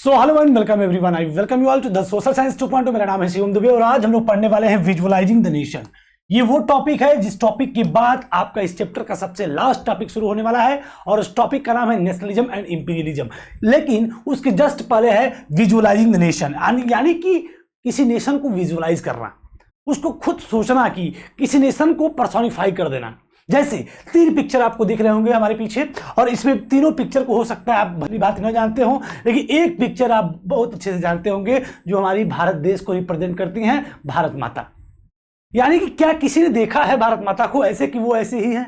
So hello and welcome everyone, I welcome you all to the social science 2.0। मेरा नाम है शिवम दुबे और आज हम लोग पढ़ने वाले हैं विजुअलाइजिंग द नेशन। ये वो टॉपिक है जिस टॉपिक के बाद आपका इस चैप्टर का सबसे लास्ट टॉपिक शुरू होने वाला है और उस टॉपिक का नाम है नेशनलिज्म एंड इंपीरियलिज्म। लेकिन उसके जस्ट पहले है विजुअलाइजिंग द नेशन, यानी कि किसी नेशन को विजुअलाइज करना, उसको खुद सोचना कि किसी नेशन को पर्सोनिफाई कर देना। जैसे तीन पिक्चर आपको दिख रहे होंगे हमारे पीछे और इसमें तीनों पिक्चर को हो सकता है आप भली बात न जानते हो, लेकिन एक पिक्चर आप बहुत अच्छे से जानते होंगे जो हमारी भारत देश को रिप्रेजेंट करती हैं, भारत माता। यानी कि क्या किसी ने देखा है भारत माता को ऐसे कि वो ऐसे ही है?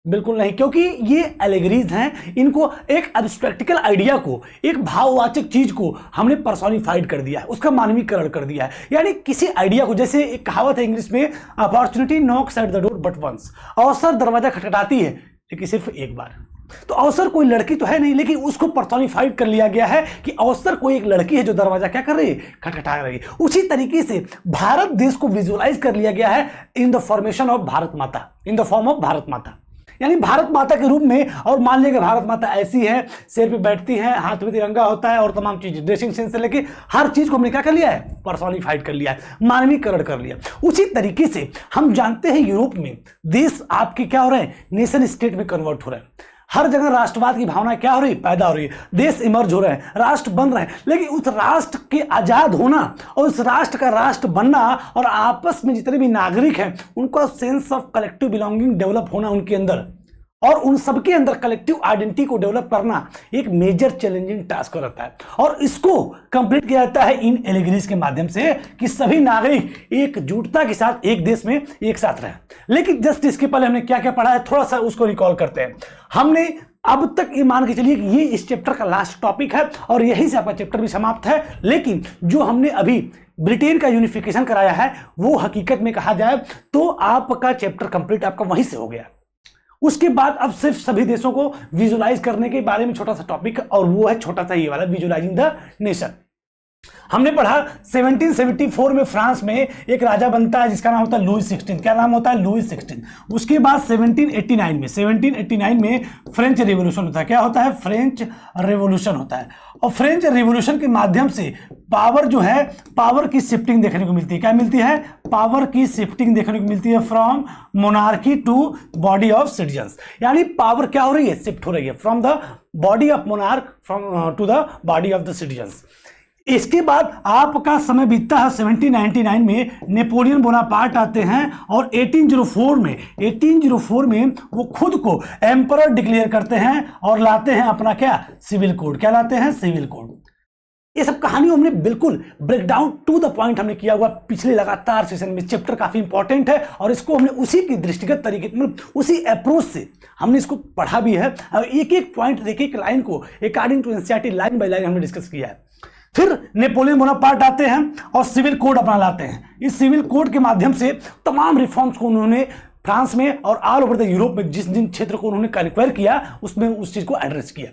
बिल्कुल नहीं, क्योंकि ये एलेगरीज हैं। इनको एक एब्स्ट्रैक्टिकल आइडिया को, एक भाववाचक चीज को हमने पर्सोनिफाइड कर दिया है, उसका मानवीकरण कर दिया है। यानी किसी आइडिया को, जैसे एक कहावत है इंग्लिश में, opportunity knocks at the door but once. अवसर दरवाजा खटखटाती है लेकिन सिर्फ एक बार। तो अवसर कोई लड़की तो है नहीं, लेकिन उसको पर्सोनिफाइड कर लिया गया है कि अवसर कोई एक लड़की है जो दरवाजा क्या कर रही है, खटखटा रही है। उसी तरीके से भारत देश को विजुअलाइज कर लिया गया है in the formation of Bharat Mata, in the form of Bharat Mata, यानी भारत माता के रूप में। और मान लीजिए भारत माता ऐसी है, सिर पे बैठती है, हाथ में तिरंगा होता है और तमाम चीज, ड्रेसिंग सेंस से लेके हर चीज को हमने क्या कर लिया है, पर्सोनिफाइड कर लिया है, मानवीकरण कर लिया। उसी तरीके से हम जानते हैं यूरोप में देश आपके क्या हो रहे हैं, नेशन स्टेट में कन्वर्ट हो रहे हैं। हर जगह राष्ट्रवाद की भावना क्या हो रही है, पैदा हो रही है, देश इमर्ज हो रहे हैं, राष्ट्र बन रहे हैं। लेकिन उस राष्ट्र के आजाद होना और उस राष्ट्र का राष्ट्र बनना और आपस में जितने भी नागरिक हैं उनका sense of collective belonging develop होना उनके अंदर, और उन सबके अंदर कलेक्टिव आइडेंटिटी को डेवलप करना एक मेजर चैलेंजिंग टास्क रहता है। और इसको कंप्लीट किया जाता है इन एलिगरीज के माध्यम से कि सभी नागरिक एकजुटता के साथ एक देश में एक साथ रहें। लेकिन जस्ट इसके पहले हमने क्या क्या पढ़ा है, थोड़ा सा उसको रिकॉल करते हैं। हमने अब तक ये मान के चलिए कि ये इस चैप्टर का लास्ट टॉपिक है और यहीं से आपका चैप्टर भी समाप्त है। लेकिन जो हमने अभी ब्रिटेन का यूनिफिकेशन कराया है वो हकीकत में कहा जाए तो आपका चैप्टर कंप्लीट आपका वहीं से हो गया। उसके बाद अब सिर्फ सभी देशों को विजुअलाइज करने के बारे में छोटा सा टॉपिक, और वो है छोटा सा ये वाला, विजुअलाइजिंग द नेशन। हमने पढ़ा 1774 में फ्रांस में एक राजा बनता है जिसका नाम होता है लुई 16। क्या नाम होता है, लुई 16। उसके बाद 1789 में फ्रेंच रिवॉल्यूशन होता है। क्या होता है, फ्रेंच रिवॉल्यूशन होता है। और फ्रेंच रिवॉल्यूशन के माध्यम से पावर जो है, पावर की शिफ्टिंग देखने को मिलती है। क्या मिलती है, पावर की शिफ्टिंग देखने को मिलती है from monarchy to body of citizens. यानी पावर क्या हो रही है, शिफ्ट हो रही है from the body of monarch from to the body of the citizens. इसके बाद आपका समय बीतता है 1799 में नेपोलियन बोनापार्ट आते हैं और 1804 में वो खुद को एम्परर डिक्लेयर करते हैं और लाते हैं अपना क्या, सिविल कोड। क्या लाते हैं, सिविल कोड। ये सब कहानियों हमने बिल्कुल break down to the point हमने किया हुआ पिछले लगातार सेशन में। चैप्टर काफी इंपॉर्टेंट है और इसको हमने उसी की दृष्टिगत तरीके, मतलब उसी अप्रोच से हमने इसको पढ़ा भी है और एक एक पॉइंट, एक एक लाइन को according to NCERT line by line हमने डिस्कस किया है। फिर नेपोलियन बोनापार्ट आते हैं और सिविल कोड अपना लाते हैं। इस सिविल कोड के माध्यम से तमाम रिफॉर्म्स को उन्होंने फ्रांस में और ऑल ओवर द यूरोप में जिस जिन क्षेत्र को उन्होंने कन्क्वायर किया उसमें उस चीज को एड्रेस किया।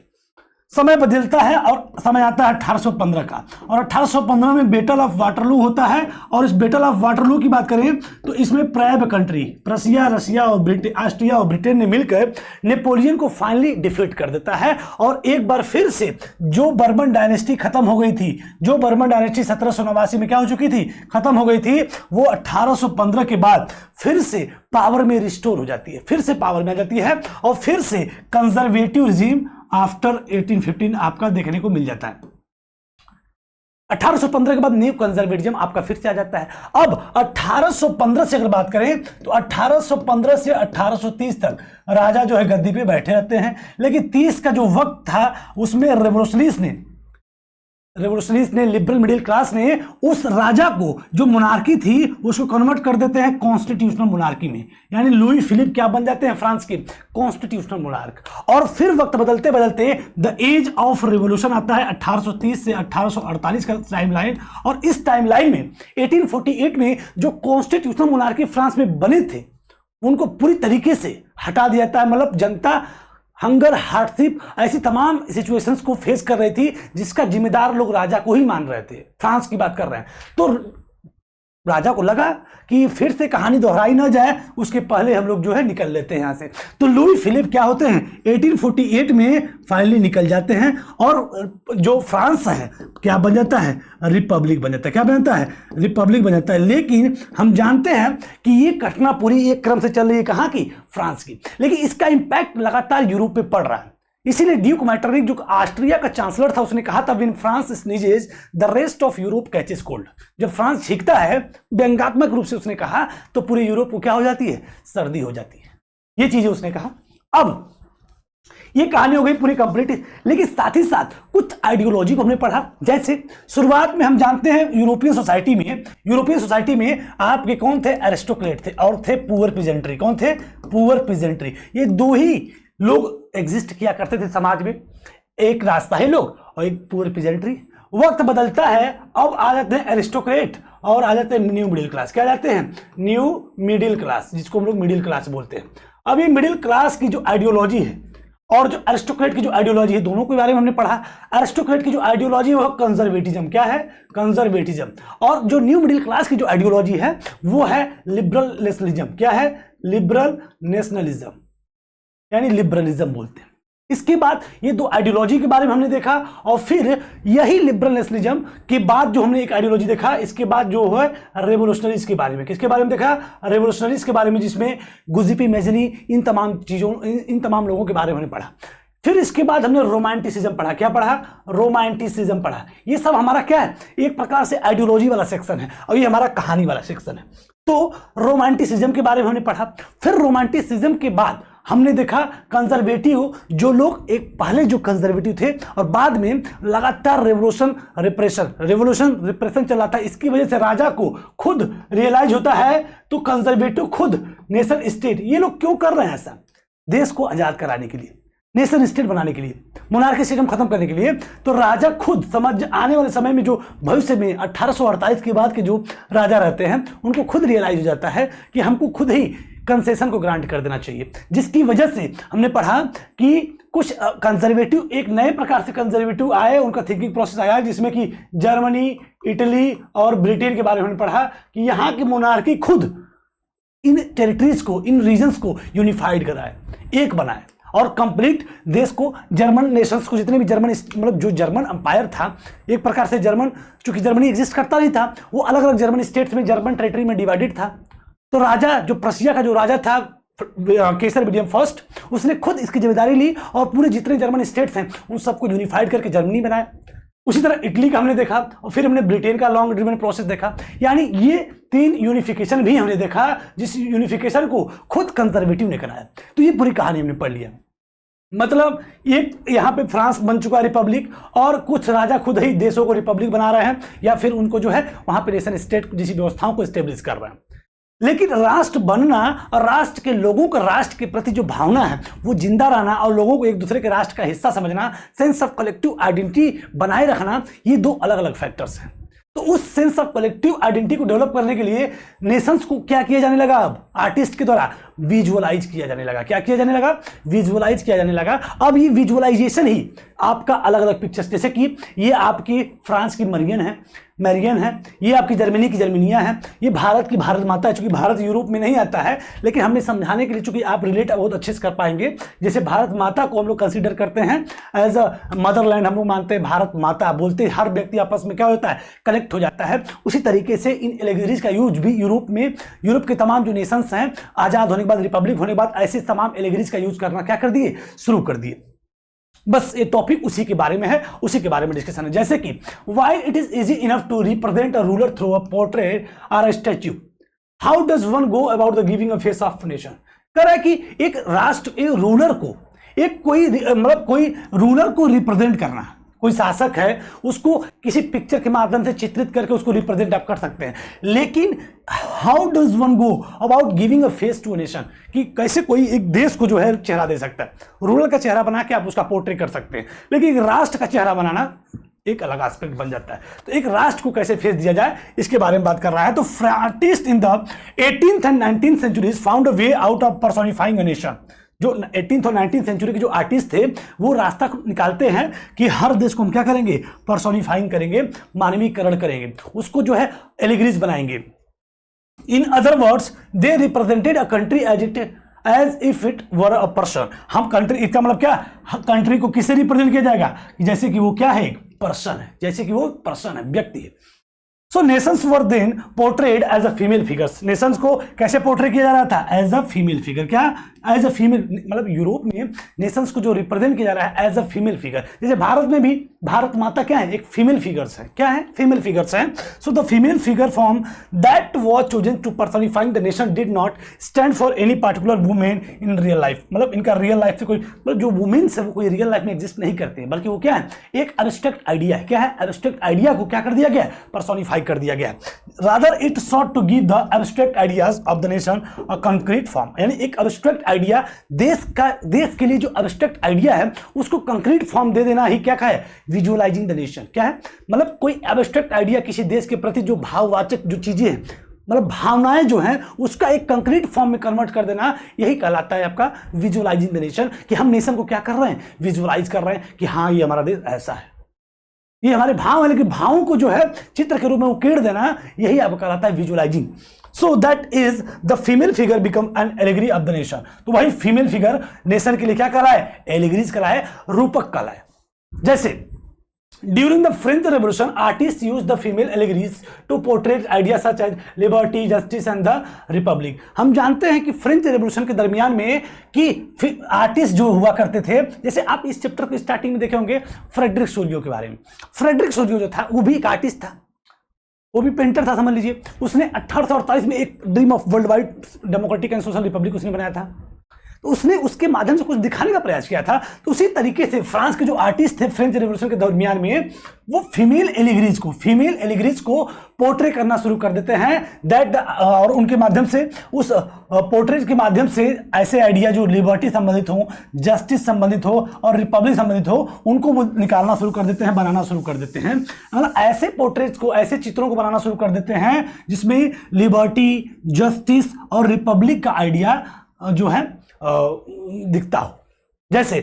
समय बदलता है और समय आता है 1815 का, और 1815 में बैटल ऑफ वाटरलू होता है। और इस बैटल ऑफ वाटरलू की बात करें तो इसमें प्रायः कंट्री, प्रसिया, रसिया और ब्रिटेन, ऑस्ट्रिया और ब्रिटेन ने मिलकर नेपोलियन को फाइनली डिफीट कर देता है। और एक बार फिर से जो बर्बन डायनेस्टी खत्म हो गई थी, जो बर्बन डायनेस्टी 1789 में क्या हो चुकी थी, खत्म हो गई थी, वो 1815 के बाद फिर से पावर में रिस्टोर हो जाती है, फिर से पावर में आ जाती है और फिर से कंजर्वेटिव रिजीम आफ्टर 1815 आपका देखने को मिल जाता है। 1815 के बाद न्यू कंजर्वेटिज्म आपका फिर से आ जाता है। अब 1815 से अगर बात करें तो 1815 से 1830 तक राजा जो है गद्दी पे बैठे रहते हैं। लेकिन 30 का जो वक्त था उसमें रेवोल्यूशनरीज ने, लिबरल मिडिल क्लास ने उस राजा को, जो मोनार्की थी, उसको कन्वर्ट कर देते हैं कॉन्स्टिट्यूशनल मोनार्की में। यानी लुई फिलिप क्या बन जाते हैं, फ्रांस के कॉन्स्टिट्यूशनल मोनार्क। और फिर वक्त बदलते बदलते द एज ऑफ रिवॉल्यूशन आता है 1830 से 1848 का टाइमलाइन। और इस टाइमलाइन में 1848 में जो कॉन्स्टिट्यूशनल मोनार्की फ्रांस में बने थे उनको पूरी तरीके से हटा दिया जाता है। मतलब जनता हंगर, हार्डशिप, ऐसी तमाम सिचुएशंस को फेस कर रही थी जिसका जिम्मेदार लोग राजा को ही मान रहे थे। फ्रांस की बात कर रहे हैं। तो राजा को लगा कि फिर से कहानी दोहराई ना जाए, उसके पहले हम लोग जो है निकल लेते हैं यहाँ से। तो लुई फिलिप क्या होते हैं 1848 में फाइनली निकल जाते हैं और जो फ्रांस है क्या बन जाता है, रिपब्लिक बन जाता है। क्या बन जाता है, रिपब्लिक बन जाता है। लेकिन हम जानते हैं कि ये घटना पूरी एक क्रम से चल रही है कहाँ की, फ्रांस की, लेकिन इसका इंपैक्ट लगातार यूरोप पे पड़ रहा है। इसीलिए ड्यूक मैटरनिक जो ऑस्ट्रिया का चांसलर था उसने कहा था when France sneezes the rest of Europe catches cold. जब फ्रांस छींकता है, व्यंग्यात्मक रूप से उसने कहा, तो पूरे यूरोप को क्या हो जाती है, सर्दी हो जाती है। ये चीजें उसने कहा। अब ये कहानी हो गई पूरी कंप्लीट, लेकिन साथ ही साथ कुछ आइडियोलॉजी को हमने पढ़ा। जैसे शुरुआत में हम जानते हैं यूरोपियन सोसाइटी में आपके कौन थे, एरिस्टोक्रेट थे और थे पुअर पीजेंट्री। कौन थे, पुअर पीजेंट्री। ये दो ही लोग एग्जिस्ट किया करते थे समाज में, एक राजशाही लोग और एक पुअर पीजेंट्री। वक्त बदलता है, अब आ जाते हैं एरिस्टोक्रेट और आ जाते हैं न्यू मिडिल क्लास। क्या जाते हैं, न्यू मिडिल क्लास, जिसको हम लोग मिडिल क्लास बोलते हैं। अब ये मिडिल क्लास की जो आइडियोलॉजी है और जो एरिस्टोक्रेट की जो आइडियोलॉजी है, दोनों के बारे में हमने पढ़ा। एरिस्टोक्रेट की जो आइडियोलॉजी है वो कंजर्वेटिज्म। क्या है, कंजर्वेटिज्म। और जो न्यू मिडिल क्लास की जो आइडियोलॉजी है वो है लिबरल नेशनलिज्म। क्या है, लिबरल नेशनलिज्म, यानी लिबरलिज्म बोलते हैं। इसके बाद ये दो आइडियोलॉजी के बारे में हमने देखा और फिर यही लिबरल नेशनलिज्म के बाद जो हमने एक आइडियोलॉजी देखा, इसके बाद जो है रेवोल्यूशनरीज के बारे में। किसके बारे में देखा, रेवोल्यूशनरीज के बारे में, जिसमें गुजिपी मेजनी, इन तमाम लोगों के बारे में हमने पढ़ा। फिर इसके बाद हमने रोमांटिसिज्म पढ़ा। क्या पढ़ा, रोमांटिसिज्म पढ़ा। ये सब हमारा क्या है, एक प्रकार से आइडियोलॉजी वाला सेक्शन है और ये हमारा कहानी वाला सेक्शन है। तो रोमांटिसिज्म के बारे में हमने पढ़ा। फिर रोमांटिसिज्म के बाद हमने देखा कंजर्वेटिव, जो लोग एक पहले जो कंजर्वेटिव थे और बाद में लगातार रेवोल्यूशन रिप्रेशन चला था। इसकी वजह से राजा को खुद रियलाइज होता है, तो कंजर्वेटिव खुद नेशन स्टेट, ये लोग क्यों कर रहे हैं ऐसा, देश को आजाद कराने के लिए, नेशन स्टेट बनाने के लिए, मोनार्की सिस्टम खत्म करने के लिए। तो राजा खुद समझ, आने वाले समय में जो भविष्य में 1848 के बाद के जो राजा रहते हैं उनको खुद रियलाइज हो जाता है कि हमको खुद ही कंसेशन को ग्रांट कर देना चाहिए। जिसकी वजह से हमने पढ़ा कि कुछ कंजर्वेटिव, एक नए प्रकार से कंजर्वेटिव आए, उनका थिंकिंग प्रोसेस आया, जिसमें कि जर्मनी, इटली और ब्रिटेन के बारे में हमने पढ़ा कि यहाँ की मोनार्की खुद इन टेरिटरीज को, इन रीजन्स को यूनिफाइड कराए, एक बनाए और कंप्लीट देश को, जर्मन नेशंस को, जितने भी जर्मन, मतलब जो जर्मन अंपायर था, एक प्रकार से जर्मन, चूंकि जर्मनी एग्जिस्ट करता नहीं था, वो अलग अलग जर्मन स्टेट्स में, जर्मन टेरिटरी में डिवाइडेड था। तो राजा, जो प्रशिया का जो राजा था केसर विलियम फर्स्ट, उसने खुद इसकी जिम्मेदारी ली और पूरे जितने जर्मन स्टेट्स हैं उन सबको यूनिफाइड करके जर्मनी बनाया। उसी तरह इटली का हमने देखा और फिर हमने ब्रिटेन का लॉन्ग ड्रिवन प्रोसेस देखा। यानी ये 3 यूनिफिकेशन भी हमने देखा, जिस यूनिफिकेशन को खुद कंजर्वेटिव ने कराया। तो ये पूरी कहानी हमने पढ़ लिया। मतलब एक यहाँ पे फ्रांस बन चुका रिपब्लिक और कुछ राजा खुद ही देशों को रिपब्लिक बना रहे हैं या फिर उनको जो है वहां पे नेशन स्टेट जैसी व्यवस्थाओं को स्टेब्लिश कर रहे हैं। लेकिन राष्ट्र बनना और राष्ट्र के लोगों का राष्ट्र के प्रति जो भावना है वो जिंदा रहना और लोगों को एक दूसरे के राष्ट्र का हिस्सा समझना, सेंस ऑफ कलेक्टिव आइडेंटिटी बनाए रखना, ये 2 अलग अलग फैक्टर्स हैं। तो उस सेंस ऑफ कलेक्टिव आइडेंटिटी को डेवलप करने के लिए नेशंस को क्या किया जाने लगा, अब आर्टिस्ट के द्वारा विजुअलाइज किया जाने लगा। क्या किया जाने लगा, विजुअलाइज किया जाने लगा। अब ये विजुअलाइजेशन ही आपका अलग अलग पिक्चर्स, जैसे कि ये आपकी फ्रांस की मैरियन है, ये आपकी जर्मनी की जर्मनिया है, ये भारत की भारत माता है। चूंकि भारत यूरोप में नहीं आता है, लेकिन हमने समझाने के लिए, चूंकि आप रिलेट बहुत अच्छे से कर पाएंगे, जैसे भारत माता को हम लोग कंसीडर करते हैं एज अ मदरलैंड, हम लोग मानते हैं, भारत माता बोलते हर व्यक्ति आपस में क्या होता है, कनेक्ट हो जाता है। उसी तरीके से इन एलिगरीज का यूज भी यूरोप के तमाम जो नेशंस हैं आजाद होने के बाद, रिपब्लिक होने के बाद, ऐसे तमाम एलिगरीज का यूज करना क्या कर दिए, शुरू कर दिए। बस ये टॉपिक उसी के बारे में है, उसी के बारे में डिस्कशन है। जैसे कि why it is easy enough to represent a ruler through a portrait और a statue, how does one go about the giving a face of nation. कह रहा है कि एक राष्ट्र, एक रूलर को, कोई रूलर को रिप्रेजेंट करना, कोई शासक है उसको किसी पिक्चर के माध्यम से चित्रित करके उसको रिप्रेजेंट आप कर सकते हैं, लेकिन how does one go about giving a face to nation, कि कैसे कोई एक देश को जो है चेहरा दे सकता है। रूलर का चेहरा बना के आप उसका पोर्ट्रेट कर सकते हैं, लेकिन एक राष्ट्र का चेहरा बनाना एक अलग एस्पेक्ट बन जाता है। तो एक राष्ट्र को कैसे फेस दिया जाए, इसके बारे में बात कर रहा है। तो artist in the 18th and 19th centuries found a way out of personifying a nation. जो 18th और 19th सेंचुरी के जो आर्टिस्ट थे वो रास्ता निकालते हैं कि हर देश को हम क्या करेंगे, पर्सोनिफाइंग करेंगे, मानवीकरण करेंगे, उसको जो है एलिगरीज बनाएंगे, in other words they represented a country as if it were a person. हम कंट्री, इसका मतलब क्या, कंट्री को किससे रिप्रेजेंट किया जाएगा, जैसे कि वो क्या है, एक पर्सन है, जैसे कि वो पर्सन है, व्यक्ति है। So nations were then portrayed as a female figures. Nations को कैसे पोर्ट्रेट किया जा रहा था, एज अ फीमेल फिगर। क्या, एज अ फीमेल, मतलब यूरोप में नेशंस को जो रिप्रेजेंट किया जा रहा है एज अ फीमेल फिगर। जैसे भारत में भी भारत माता क्या है, एक फीमेल फिगर्स है। क्या है, फीमेल फिगर्स है। So the female figure form that was chosen to personifying the nation did not stand for any particular women in real life. मतलब इनका रियल लाइफ से कोई, मतलब जो वुमेन्स है वो कोई रियल लाइफ में एग्जिस्ट नहीं करते, बल्कि वो क्या है, एक एब्स्ट्रैक्ट आइडिया है। क्या है, एब्स्ट्रैक्ट आइडिया को क्या कर दिया गया, पर्सोनिफाई कर दिया गया। Rather it sought to give the abstract ideas of the nation a concrete form. यानी एक एब्स्ट्रैक्ट आइडिया, देश के लिए जो एब्स्ट्रैक्ट आइडिया है उसको कंक्रीट फॉर्म दे देना ही क्या है, विजुअलाइजिंग द नेशन। क्या है, मतलब कोई एब्स्ट्रैक्ट आइडिया किसी देश के प्रति जो भाववाचक जो चीजें हैं, मतलब भावनाएं जो हैं, उसका एक कंक्रीट फॉर्म में कन्वर्ट कर देना, यही कहलाता है आपका विजुअलाइजिंग द नेशन। कि हम नेशन को क्या कर रहे हैं, विजुअलाइज कर रहे हैं कि हाँ ये हमारा देश ऐसा है, ये हमारे भाव है, लेकिन भावों को जो है चित्र के रूप में उकेड़ देना, यही आपको कहलाता है visualising. So that is the female figure become an allegory of the nation. तो वही फीमेल फिगर नेशन के लिए क्या कहलाए, एलिगरीज कहलाए, रूपक कहलाए। जैसे during the French revolution artist use the female allegories to portrait idea such as liberty, justice and the republic. हम जानते हैं कि फ्रेंच रेवोल्यूशन के दरमियान में कि आर्टिस्ट जो हुआ करते थे, जैसे आप इस चैप्टर को स्टार्टिंग में देखे होंगे फ्रेडरिक सोलियो के बारे में। फ्रेडरिक सोलियो जो था वो भी एक आर्टिस्ट था, वो भी पेंटर था, समझ लीजिए। उसने 1848 में एक dream of world wide democratic and social Republic उसने बनाया था। तो उसने उसके माध्यम से कुछ दिखाने का प्रयास किया था। तो उसी तरीके से फ्रांस के जो आर्टिस्ट थे फ्रेंच रेवोल्यूशन के दरमियान में, वो फीमेल एलिगरीज को पोर्ट्रे करना शुरू कर देते हैं। दैट और उनके माध्यम से, उस पोर्ट्रेट के माध्यम से ऐसे आइडिया जो लिबर्टी संबंधित हो, जस्टिस संबंधित हो और रिपब्लिक संबंधित हो, उनको वो निकालना शुरू कर देते हैं, बनाना शुरू कर देते हैं। मतलब ऐसे पोर्ट्रेट्स को, ऐसे चित्रों को बनाना शुरू कर देते हैं जिसमें लिबर्टी, जस्टिस और रिपब्लिक का आइडिया जो है दिखता हो। जैसे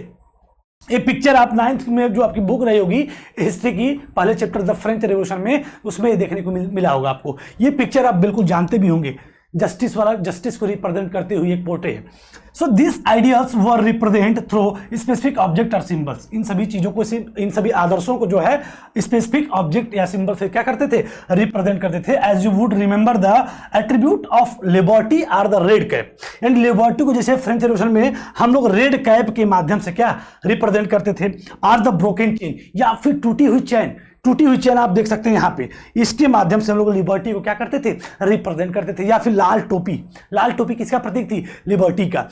एक पिक्चर आप 9th में जो आपकी बुक रही होगी हिस्ट्री की, पहले चैप्टर द फ्रेंच रेवोल्यूशन में, उसमें देखने को मिला होगा आपको। ये पिक्चर आप बिल्कुल जानते भी होंगे, जस्टिस को रिप्रेजेंट करते हुए एक पोर्ट्रेट है। So this ideas were represent through specific object और सिंबल्स। इन सभी चीजों को, इन सभी आदर्शों को जो है स्पेसिफिक ऑब्जेक्ट या सिंबल से क्या करते थे, रिप्रेजेंट करते थे। As you would remember the attribute of liberty are the red cap. यानी लिबर्टी को जैसे फ्रेंच रेवोल्यूशन में हम लोग रेड कैप के माध्यम से क्या रिप्रेजेंट करते थे, आर द ब्रोकन चेन, या फिर टूटी हुई चैन आप देख सकते हैं यहाँ पे, इसके माध्यम से हम लोग लिबर्टी को क्या करते थे, रिप्रेजेंट करते थे। या फिर लाल टोपी किसका प्रतीक थी, लिबर्टी का।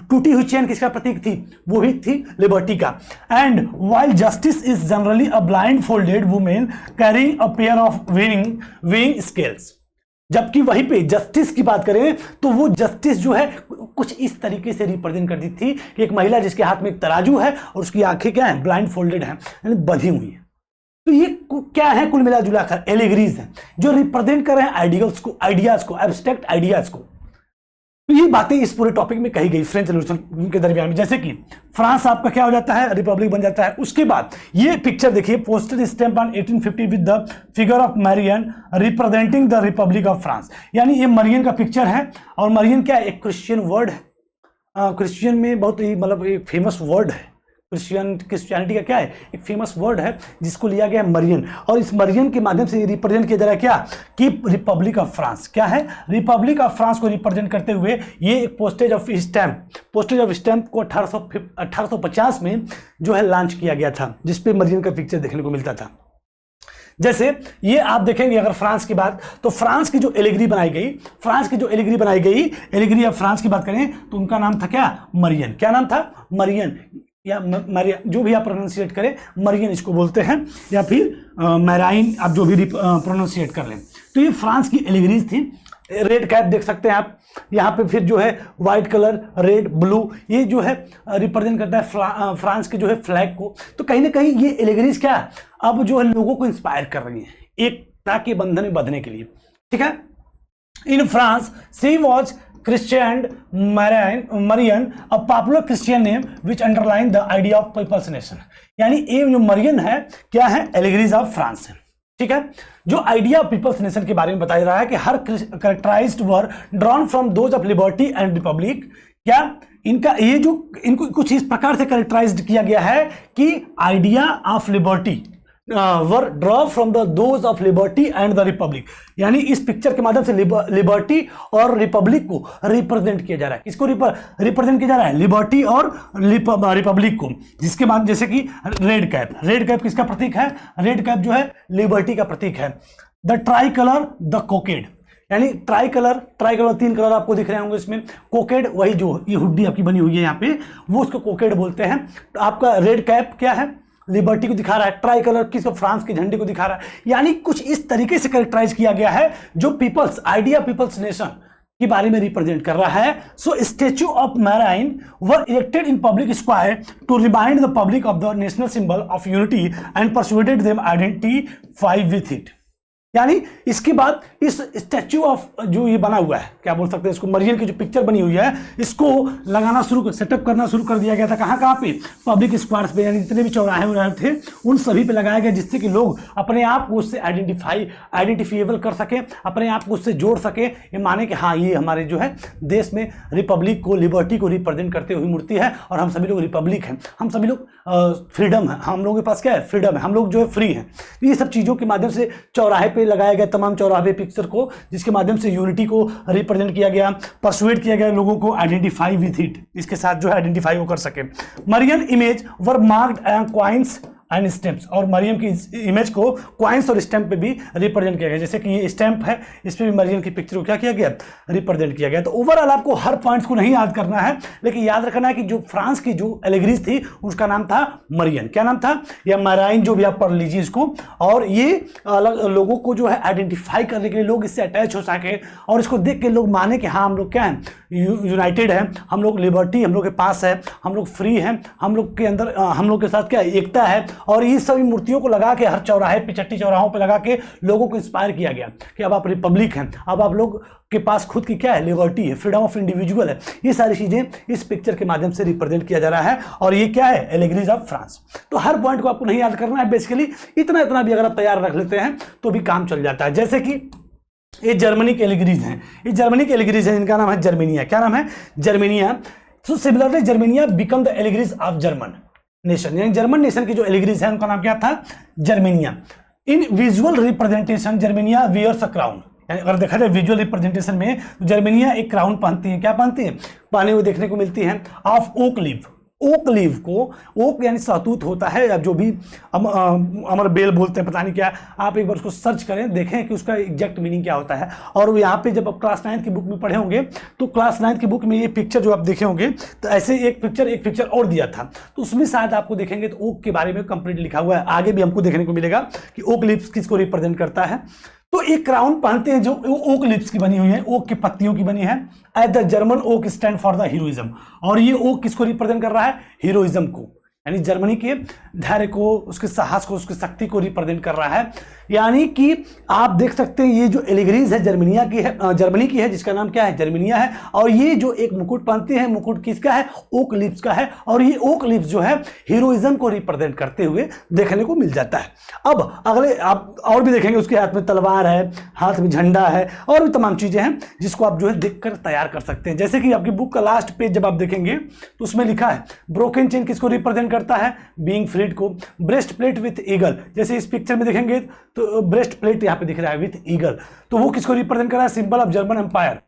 टूटी हुई चैन किसका प्रतीक थी, वो भी थी लिबर्टी का। And while justice is generally a blind folded women carrying a pair of weighing scales. जबकि वहीं पे जस्टिस की बात करें तो वो जस्टिस जो है कुछ इस तरीके से रिप्रेजेंट करती थी कि एक महिला जिसके हाथ में एक तराजू है और उसकी आंखें क्या है, ब्लाइंड फोल्डेड है, यानी बंधी हुई है। तो ये क्या है, कुल मिला जुला कर एलिगरीज है, जो रिप्रेजेंट कर रहे हैं आइडियाज को, एब्स्ट्रैक्ट आइडियाज को। तो ये बातें इस पूरे टॉपिक में कही गई फ्रेंच रेवोल्यूशन के दरमियान में। जैसे कि फ्रांस आपका क्या हो जाता है, रिपब्लिक बन जाता है। उसके बाद ये पिक्चर देखिए, posted stamp on 1850 with the figure of Marianne representing the republic of France. यानी ये मरियन का पिक्चर है, और मरियन क्या है, एक क्रिश्चियन वर्ड है। क्रिश्चियन में बहुत ही मतलब एक फेमस वर्ड है, क्रिश्चियनिटी का क्या है, एक फेमस वर्ड है जिसको लिया गया है मरियन। और इस मरियन के माध्यम से रिप्रेजेंट किया जा रहा है क्या, कि रिपब्लिक ऑफ फ्रांस। क्या है, रिपब्लिक ऑफ फ्रांस को रिप्रेजेंट करते हुए ये एक पोस्टेज ऑफ स्टैम्प को 1850 में जो है लॉन्च किया गया था, जिसपे मरियन का पिक्चर देखने को मिलता था। जैसे ये आप देखेंगे अगर फ्रांस की बात, तो फ्रांस की जो एलिगरी बनाई गई, एलिगरी ऑफ फ्रांस की बात करें तो उनका नाम था क्या, मरियन। क्या नाम था, मरियन, या मरियन, जो भी आप प्रोनाउंसिएट करें, मरियन इसको बोलते हैं, या फिर मैराइन, आप जो भी प्रोनाउंसिएट कर लें। तो ये फ्रांस की एलिगरीज थी। रेड कैप देख सकते हैं आप यहाँ पे, फिर जो है व्हाइट कलर, रेड, ब्लू, ये जो है रिप्रेजेंट करता है फ्रांस के जो है फ्लैग को। तो कहीं ना कहीं ये एलिगरीज क्या अब जो है लोगों को इंस्पायर कर रही है एकता के बंधन में बंधने के लिए, ठीक है। In France she was christened Marian, a popular Christian name which underline the idea of people's nation। यानी ये जो मरियन है क्या है, एलिगरीज ऑफ फ्रांस है। ठीक है। जो आइडिया पीपल्स नेशन के बारे में बताया रहा है कि her characterized were drawn from those of liberty and republic, क्या इनका ये जो इनको कुछ इस प्रकार से करेक्टराइज्ड किया गया है कि idea of liberty were draw from the those of liberty and the Republic, यानी इस पिक्चर के माध्यम से लिबर्टी और रिपब्लिक को रिप्रेजेंट किया जा रहा है। किसको रिप्रेजेंट किया जा रहा है? लिबर्टी और रिपब्लिक को, जिसके बाद जैसे कि रेड कैप किसका प्रतीक है? रेड कैप जो है लिबर्टी का प्रतीक है। द ट्राई कलर द कोकेड, यानी ट्राई कलर 3 कलर आपको दिख रहे होंगे इसमें। कोकेड वही जो ये हुड्डी आपकी बनी हुई है यहाँ पे, वो उसको कोकेड बोलते हैं। तो आपका रेड कैप क्या है? लिबर्टी को दिखा रहा है। ट्राई कलर किसको? फ्रांस के झंडे को दिखा रहा है। यानी कुछ इस तरीके से कैरेक्टराइज किया गया है जो पीपल्स नेशन के बारे में रिप्रेजेंट कर रहा है। So statue of Marianne were erected in public square to remind the public of the national symbol of unity and persuaded them identify with it. यानी इसके बाद इस स्टैच्यू ऑफ जो ये बना हुआ है, क्या बोल सकते हैं इसको, मरियम की जो पिक्चर बनी हुई है, इसको लगाना सेटअप करना शुरू कर दिया गया था। कहाँ पे? पब्लिक स्क्वायर्स पे, यानी जितने भी चौराहे थे उन सभी पे लगाया गया, जिससे कि लोग अपने आप को उससे आइडेंटिफिएबल कर सके, अपने आप को उससे जोड़ सके, ये माने कि हाँ ये हमारे जो है देश में रिपब्लिक को, लिबर्टी को रिप्रेजेंट करते हुए मूर्ति है और हम सभी लोग रिपब्लिक हैं, हम सभी लोग फ्रीडम है, हम लोगों के पास क्या है? फ्रीडम है, हम लोग जो है फ्री हैं। ये सब चीज़ों के माध्यम से चौराहे पे लगाया गया, तमाम चौराहे पिक्चर को, जिसके माध्यम से यूनिटी को रिप्रेजेंट किया गया, परसुएड किया गया लोगों को आइडेंटिफाई विथ इट, इसके साथ जो है आइडेंटिफाई वो कर सके। Marianne image were marked and coins and stamps, और मरियम की इमेज को कॉइन्स और स्टैम्प पे भी रिप्रेजेंट किया गया। जैसे कि ये स्टैम्प है, इस पे भी मरियम की पिक्चर को क्या किया गया? रिप्रेजेंट किया गया। तो ओवरऑल आपको हर पॉइंट्स को नहीं याद करना है, लेकिन याद रखना है कि जो फ्रांस की जो एलेग्रीज थी उसका नाम था मरियम। क्या नाम था? या मैराइन, जो भी आप पढ़ लीजिए इसको। और ये अलग लोगों को जो है आइडेंटिफाई करने के लिए, लोग इससे अटैच हो सके और इसको देख के लोग माने कि हाँ हम लोग क्या है? यूनाइटेड है, हम लोग लिबर्टी हम लोग के पास है, हम लोग फ्री हैं, हम लोग के अंदर हम लोग के साथ क्या एकता है। और ये सभी मूर्तियों को लगा के हर चौराहे पे, चट्टी चौराहों पे लगा के लोगों को इंस्पायर किया गया कि अब आप रिपब्लिक हैं, अब आप लोग के पास खुद की क्या है? लिबर्टी है, फ्रीडम ऑफ इंडिविजुअल है। ये सारी चीजें इस पिक्चर के माध्यम से रिप्रेजेंट किया जा रहा है और ये क्या है? एलेग्रीज ऑफ फ्रांस। तो हर पॉइंट को आपको नहीं याद करना है, बेसिकली इतना भी अगर आप तैयार रख लेते हैं तो भी काम चल जाता है। जैसे कि ये जर्मनी के एलेग्रीज हैं, ये जर्मनी के एलेग्रीज हैं, इनका नाम है जर्मेनिया। क्या नाम है? Germania. So similarly Germania become the allegories of German nation, यानी जर्मन नेशन की जो एलेग्रीज है उनका नाम क्या था? Germania. In visual representation Germania wears a crown, यानी अगर देखा जाए विजुअल रिप्रेजेंटेशन में तो जर्मेनिया एक क्राउन पहनती है। क्या पहनती है? पहने हुए देखने को मिलती है। Of oak leave, oak leave को, ओक यानी सहतूत होता है, या जो भी अमर बेल बोलते हैं, पता नहीं क्या, आप एक बार उसको सर्च करें, देखें कि उसका एग्जैक्ट मीनिंग क्या होता है। और यहाँ पे जब आप क्लास 9 की बुक में पढ़े होंगे तो क्लास 9 की बुक में ये पिक्चर जो आप देखे होंगे, तो ऐसे एक पिक्चर और दिया था, तो उसमें शायद आपको देखेंगे तो ओक के बारे में कंप्लीट लिखा हुआ है। आगे भी हमको देखने को मिलेगा कि ओक लीव्स किसको रिप्रेजेंट करता है। तो एक क्राउन पहनते हैं जो ओक लिप्स की बनी हुई है, ओक की पत्तियों की बनी है। At the German oak stand for the heroism, और ये ओक किसको रिप्रेजेंट कर रहा है? हीरोइज्म को, यानी जर्मनी के धैर्य को, उसके साहस को, उसकी शक्ति को रिप्रेजेंट कर रहा है। यानी कि आप देख सकते हैं ये जो एलेग्रीज है जर्मनिया की है, जर्मनी की है, जिसका नाम क्या है? जर्मनिया है। और ये जो एक मुकुट पहनते हैं, मुकुट किसका है? ओक लीव्स का है। और ये ओक लीव्स जो है हीरोइज्म को रिप्रेजेंट करते हुए देखने को मिल जाता है। अब अगले आप और भी देखेंगे, उसके हाथ में तलवार है, हाथ में झंडा है, और भी तमाम चीजें हैं जिसको आप जो है देखकर तैयार कर सकते हैं। जैसे कि आपकी बुक का लास्ट पेज जब आप देखेंगे तो उसमें लिखा है ब्रोकन चेन किसको रिप्रेजेंट करता है? बीइंग फ्रीड को। ब्रेस्ट प्लेट विथ ईगल, जैसे इस पिक्चर में देखेंगे तो ब्रेस्ट प्लेट यहाँ पे दिख रहा है विथ ईगल, तो वो किसको रिप्रेजेंट कर रहा है? Symbol of German empire,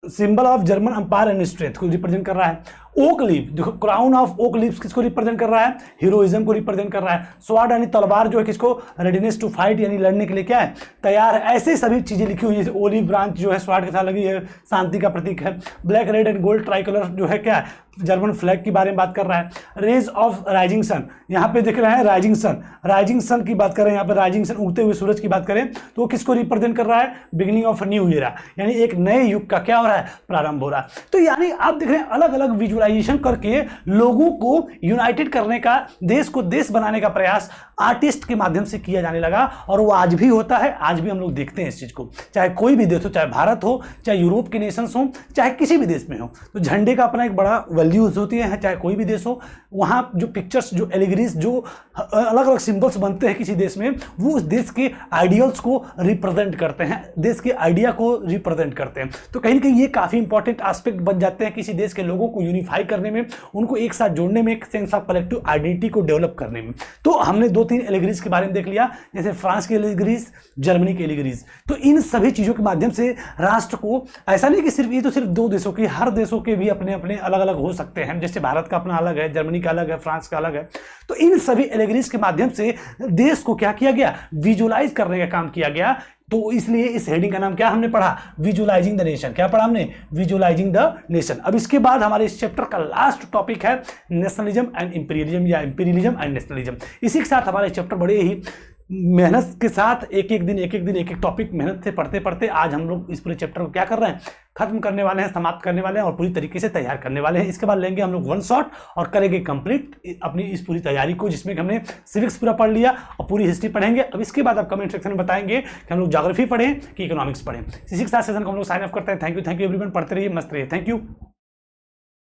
symbol of German empire and strength को रिप्रेजेंट कर रहा है। ओक लीव, देखो क्राउन ऑफ ओक लीव्स किसको रिप्रेजेंट कर रहा है? हीरोइज्म को रिप्रेजेंट कर रहा है। स्वॉर्ड यानी तलवार जो है किसको? रेडीनेस टू फाइट, यानी लड़ने के लिए क्या है? तैयार है। ऐसे सभी चीजें लिखी हुई है। जैसे ओलिव ब्रांच जो है स्वॉर्ड के साथ लगी है, शांति का प्रतीक है। Black red and gold try colour जो है क्या है? जर्मन फ्लैग के बारे में बात कर रहा है। रेज ऑफ राइजिंग सन, यहाँ पे दिख रहा है राइजिंग सन, राइजिंग सन की बात करें, यहाँ पे राइजिंग सन उगते हुए सूरज की बात करें तो किसको रिप्रेजेंट कर रहा है? बिगिनिंग ऑफ न्यू ईरा, यानी एक नए युग का क्या हो रहा है? प्रारंभ हो रहा है। तो यानी आप देख रहे हैं अलग अलग विजुअलाइजेशन करके लोगों को यूनाइटेड करने का, देश को देश बनाने का प्रयास आर्टिस्ट के माध्यम से किया जाने लगा, और वो आज भी होता है, आज भी हम लोग देखते हैं इस चीज को। चाहे कोई भी देश हो, चाहे भारत हो, चाहे यूरोप के नेशंस हो, चाहे किसी भी देश में हो, तो झंडे का अपना एक बड़ा वैल्यूज होती है, चाहे कोई भी देश हो। वहां जो पिक्चर्स, जो एलिगरीज, जो अलग अलग सिंबल्स बनते हैं किसी देश में, वो उस देश के आइडियल्स को रिप्रेजेंट करते हैं, देश के आइडिया को रिप्रेजेंट करते हैं। तो कहीं ना कहीं ये काफी इंपॉर्टेंट एस्पेक्ट बन जाते हैं किसी देश के लोगों को यूनिफाई करने में, उनको एक साथ जोड़ने में, एक सेंस ऑफ कलेक्टिव आइडेंटिटी को डेवलप करने में। तो हमने 2-3 एलिगरीज के बारे में देख लिया, जैसे फ्रांस की एलिगरीज, जर्मनी की एलिगरीज। तो इन सभी चीजों के माध्यम से राष्ट्र को, ऐसा नहीं कि सिर्फ ये तो सिर्फ 2 देशों की, हर देशों के भी अपने अपने अलग अलग हो सकते हैं, जैसे भारत का अपना अलग है, जर्मनी का अलग है, फ्रांस का अलग है। तो इन सभी एलिगरीज के माध्यम से देश को क्या किया गया, विजुअलाइज करने का काम किया गया। तो इसलिए इस हेडिंग का नाम क्या हमने पढ़ा, विजुअलाइजिंग द नेशन। क्या पढ़ा हमने, विजुअलाइजिंग द नेशन। अब इसके बाद हमारे इस चैप्टर का लास्ट टॉपिक है नेशनलिज्म एंड इंपीरियलिज्म, या इंपीरियलिज्म एंड नेशनलिज्म। इसी के साथ हमारे चैप्टर बड़े ही मेहनत के साथ एक एक टॉपिक मेहनत से पढ़ते पढ़ते आज हम लोग इस पूरे चैप्टर को क्या कर रहे हैं, खत्म करने वाले हैं, समाप्त करने वाले हैं और पूरी तरीके से तैयार करने वाले हैं। इसके बाद लेंगे हम लोग 1 शॉट और करेंगे कंप्लीट अपनी इस पूरी तैयारी को, जिसमें कि हमने सिविक्स पूरा पढ़ लिया और पूरी हिस्ट्री पढ़ेंगे। अब इसके बाद आप कमेंट सेक्शन में बताएंगे कि हम लोग ज्योग्राफी पढ़ें कि इकोनॉमिक्स पढ़ें। इसी के साथ सेशन को हम लोग साइन ऑफ करते हैं। थैंक यू एवरीवन, पढ़ते रहिए, मस्त रहिए, थैंक यू।